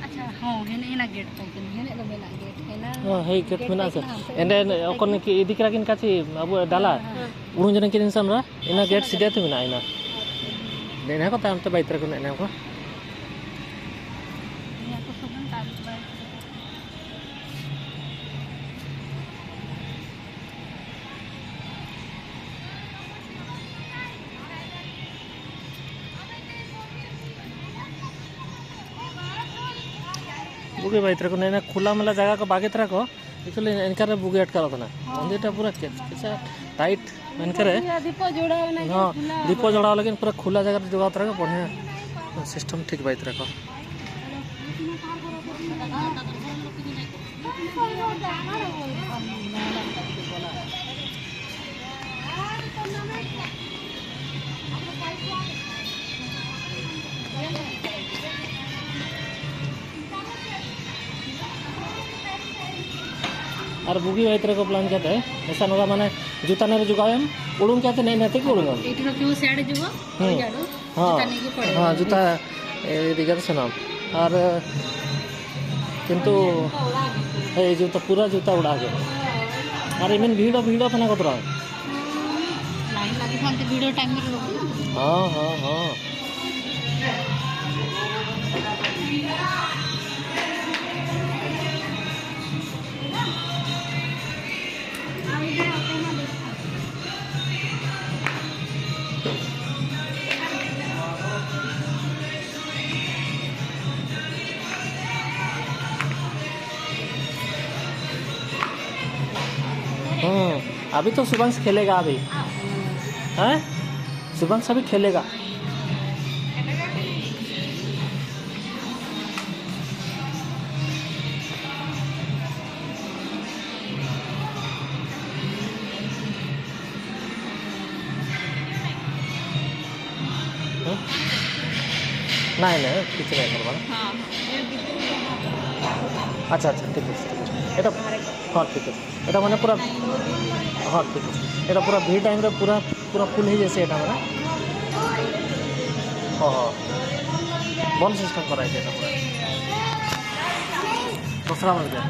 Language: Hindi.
अच्छा हाँ हेना गेट तक हेने तो मेना गेट हेना हे गेट मेना से एंडे ओकन की इदी करा किन काची अब डाला उरुन जन किन सन रा इना गेट सीधे तो मेना इना नेना को ताम तो बाइत्र को नेना को बुगे बाइत्र को नेना खुला मला जगह को बागे तरह को एक्चुअली इनकर बुगे अटका था ना मंदिर टा पूरा कैसा टाइट इनकर दीप जोड़ा ना हां दीप जोड़ा लेकिन पूरा खुला जगह जोड़ा तरह को बढ़िया सिस्टम ठीक बाइत्र को और बुगी बाइत्र को प्लान कहते हैं ऐसा नगा माने जूता ने जुगाएम उड़ून कहते नहीं नते को उड़ून एठनो क्यों साइड जुवा जाडो जूता नेगी पड़े हां जूता ए दिगर से नाम और किंतु ए जूता पूरा जूता उड़ा गया और इमेन भीड़ भीड़ अपना कतरा लाइन लगी थांते वीडियो टाइम में लोग हां हां हां अभी तो शुभांश खेलेगा अभी हैं शुभांश अभी खेलेगा नहीं नहीं किसी नहीं करवा अच्छा अच्छा ठीक है ये हाँ ठीक है ये मैंने पूरा हाँ ठीक है ये पूरा भीड़ टाइम पूरा पूरा फुल ही जैसे ये मैंने हाँ हाँ बंद सिस्टम कराई पूरा दूसरा मिल गया।